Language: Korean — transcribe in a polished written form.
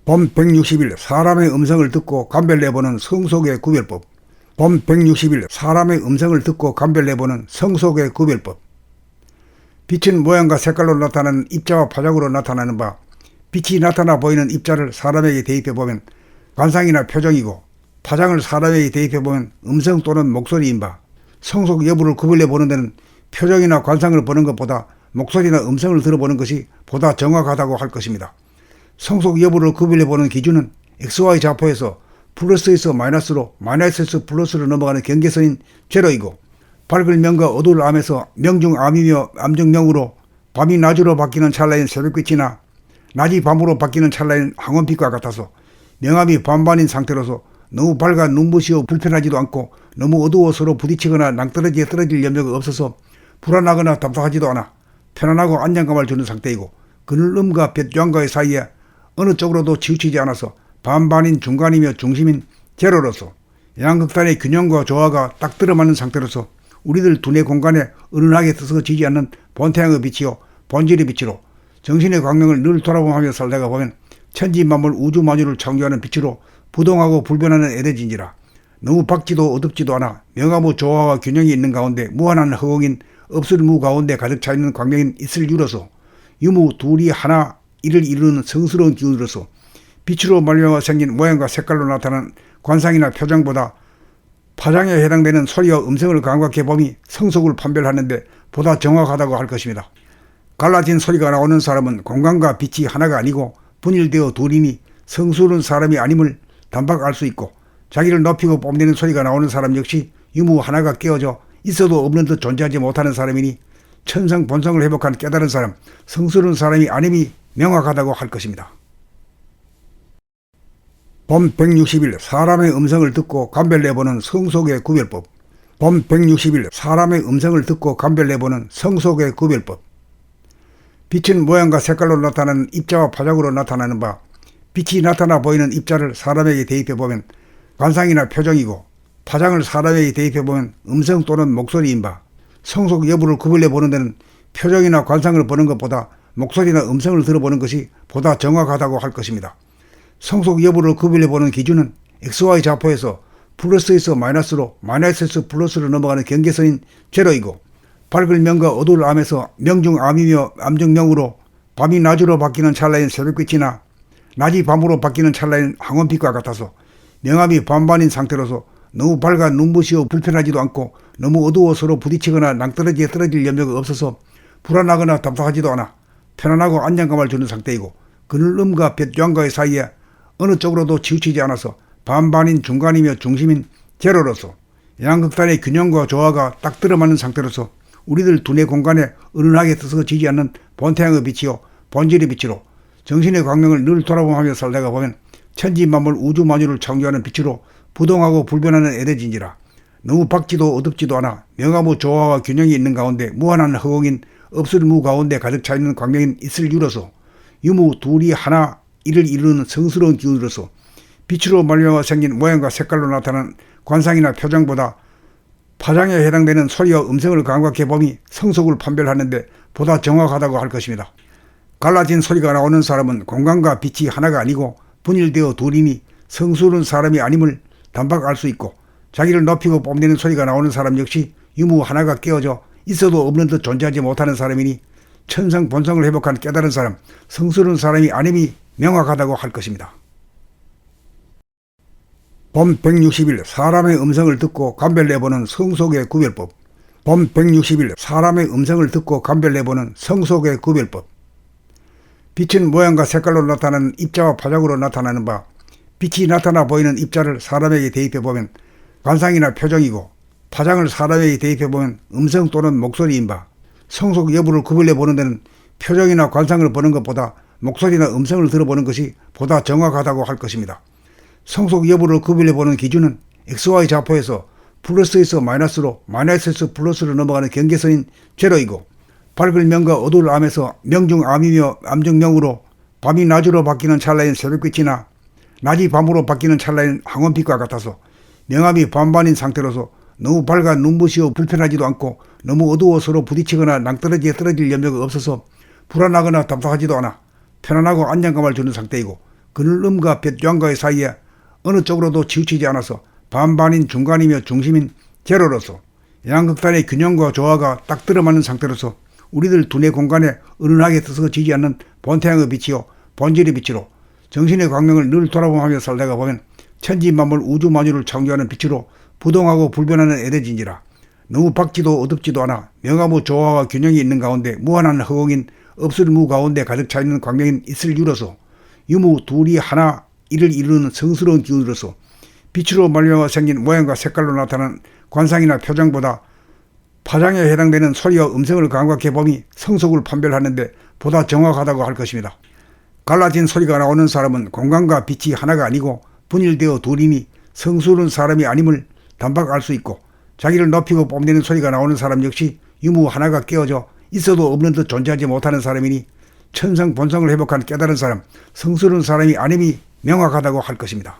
봄 160일 사람의 음성을 듣고 감별내보는 성속의 구별법. 봄 160일 사람의 음성을 듣고 감별내보는 성속의 구별법. 빛은 모양과 색깔로 나타나는 입자와 파장으로 나타나는 바, 빛이 나타나 보이는 입자를 사람에게 대입해보면 관상이나 표정이고, 파장을 사람에게 대입해보면 음성 또는 목소리인 바, 성속 여부를 구별해보는 데는 표정이나 관상을 보는 것보다 목소리나 음성을 들어보는 것이 보다 정확하다고 할 것입니다. 성속 여부를 구별해보는 기준은 XY 좌표에서 플러스에서 마이너스로, 마이너스에서 플러스로 넘어가는 경계선인 제로이고, 밝을 명과 어두울 암에서 명중 암이며 암중 명으로 밤이 낮으로 바뀌는 찰나인 새벽빛이나 낮이 밤으로 바뀌는 찰나인 황혼빛과 같아서 명암이 반반인 상태로서 너무 밝아 눈부시어 불편하지도 않고 너무 어두워 서로 부딪히거나 낭떠러지에 떨어질 염려가 없어서 불안하거나 답답하지도 않아 편안하고 안정감을 주는 상태이고, 그늘음과 볕조항과의 사이에 어느 쪽으로도 치우치지 않아서 반반인 중간이며 중심인 제로로서 양극단의 균형과 조화가 딱 들어맞는 상태로서 우리들 두뇌 공간에 은은하게 뜨서지지 않는 본태양의 빛이요 본질의 빛으로 정신의 광명을 늘 돌아보며 살다가 보면 천지만물 우주만유를 창조하는 빛으로 부동하고 불변하는 에너지인지라. 너무 밝지도 어둡지도 않아 명암의 조화와 균형이 있는 가운데 무한한 허공인 없을 무 가운데 가득 차있는 광명인 있을 유로서 유무 둘이 하나 이를 이루는 성스러운 기운으로서 빛으로 말미암아 생긴 모양과 색깔로 나타나는 관상이나 표정보다 파장에 해당되는 소리와 음성을 감각해 봄이 성속을 판별하는데 보다 정확하다고 할 것입니다. 갈라진 소리가 나오는 사람은 공간과 빛이 하나가 아니고 분일되어 둘이니 성스러운 사람이 아님을 단박 알 수 있고, 자기를 높이고 뽐내는 소리가 나오는 사람 역시 유무 하나가 깨어져 있어도 없는 듯 존재하지 못하는 사람이니 천성 본성을 회복한 깨달은 사람, 성스러운 사람이 아님이 명확하다고 할 것입니다. 봄 160일 사람의 음성을 듣고 감별내보는 성속의 구별법. 봄 160일 사람의 음성을 듣고 감별내보는 성속의 구별법. 빛은 모양과 색깔로 나타나는 입자와 파장으로 나타나는 바, 빛이 나타나 보이는 입자를 사람에게 대입해보면 관상이나 표정이고, 파장을 사람에게 대입해보면 음성 또는 목소리인 바, 성속 여부를 구별해보는 데는 표정이나 관상을 보는 것보다 목소리나 음성을 들어보는 것이 보다 정확하다고 할 것입니다. 성속 여부를 구별해보는 기준은 XY 좌표에서 플러스에서 마이너스로, 마이너스에서 플러스로 넘어가는 경계선인 제로이고, 밝을 명과 어두울 암에서 명중 암이며 암중 명으로 밤이 낮으로 바뀌는 찰나인 새벽빛이나 낮이 밤으로 바뀌는 찰나인 황혼빛과 같아서 명암이 반반인 상태로서 너무 밝아 눈부시어 불편하지도 않고 너무 어두워 서로 부딪히거나 낭떠러지에 떨어질 염려가 없어서 불안하거나 답답하지도 않아 편안하고 안정감을 주는 상태이고, 그늘음과 볕조항과의 사이에 어느 쪽으로도 치우치지 않아서 반반인 중간이며 중심인 제로로서 양극단의 균형과 조화가 딱 들어맞는 상태로서 우리들 두뇌 공간에 은은하게 뜨서지지 않는 본태양의 빛이요 본질의 빛으로 정신의 광명을 늘 돌아보며 살다가 보면 천지만물 우주만유를 창조하는 빛으로 부동하고 불변하는 에너지인지라. 너무 밝지도 어둡지도 않아 명암의 조화와 균형이 있는 가운데 무한한 허공인 없을 무 가운데 가득 차있는 광명인 있을 유로서 유무 둘이 하나 이를 이루는 성스러운 기운으로서 빛으로 말미암아 생긴 모양과 색깔로 나타나는 관상이나 표정보다 파장에 해당되는 소리와 음성을 감각해 봄이 성속을 판별하는데 보다 정확하다고 할 것입니다. 갈라진 소리가 나오는 사람은 공간과 빛이 하나가 아니고 분일되어 둘이니 성스러운 사람이 아님을 단박 알 수 있고, 자기를 높이고 뽐내는 소리가 나오는 사람 역시 유무 하나가 깨어져 있어도 없는 듯 존재하지 못하는 사람이니 천성 본성을 회복한 깨달은 사람, 성스러운 사람이 아님이 명확하다고 할 것입니다. 봄 160일 사람의 음성을 듣고 감별내보는 성속의 구별법. 봄 160일 사람의 음성을 듣고 감별내보는 성속의 구별법. 빛은 모양과 색깔로 나타나는 입자와 파장으로 나타나는 바, 빛이 나타나 보이는 입자를 사람에게 대입해보면 관상이나 표정이고, 파장을 사람에게 대입해보면 음성 또는 목소리인 바, 성속 여부를 구별해보는 데는 표정이나 관상을 보는 것보다 목소리나 음성을 들어보는 것이 보다 정확하다고 할 것입니다. 성속 여부를 구별해보는 기준은 XY 좌표에서 플러스에서 마이너스로, 마이너스에서 플러스로 넘어가는 경계선인 제로이고, 밝을 명과 어두울 암에서 명중 암이며 암중 명으로 밤이 낮으로 바뀌는 찰나인 새벽빛이나 낮이 밤으로 바뀌는 찰나인 황혼빛과 같아서 명암이 반반인 상태로서 너무 밝아 눈부시어 불편하지도 않고 너무 어두워 서로 부딪히거나 낭떠러지에 떨어질 염려가 없어서 불안하거나 답답하지도 않아 편안하고 안정감을 주는 상태이고, 그늘음과 볕양과의 사이에 어느 쪽으로도 치우치지 않아서 반반인 중간이며 중심인 제로로서 양극단의 균형과 조화가 딱 들어맞는 상태로서 우리들 두뇌 공간에 은은하게 뜨서지지 않는 본태양의 빛이요 본질의 빛으로 정신의 광명을 늘 돌아보며 살다가 보면 천지만물 우주만유를 창조하는 빛으로 부동하고 불변하는 에너지인지라. 너무 밝지도 어둡지도 않아 명하무 조화와 균형이 있는 가운데 무한한 허공인 없을 무 가운데 가득 차있는 광명인 있을 유로서 유무 둘이 하나 이를 이루는 성스러운 기운으로서 빛으로 말미암아 생긴 모양과 색깔로 나타나는 관상이나 표정보다 파장에 해당되는 소리와 음성을 감각해 봄이 성속을 판별하는데 보다 정확하다고 할 것입니다. 갈라진 소리가 나오는 사람은 공간과 빛이 하나가 아니고 분일되어 둘이니 성스러운 사람이 아님을 단박 알 수 있고, 자기를 높이고 뽐내는 소리가 나오는 사람 역시 유무 하나가 깨어져 있어도 없는 듯 존재하지 못하는 사람이니 천성 본성을 회복한 깨달은 사람, 성스러운 사람이 아님이 명확하다고 할 것입니다.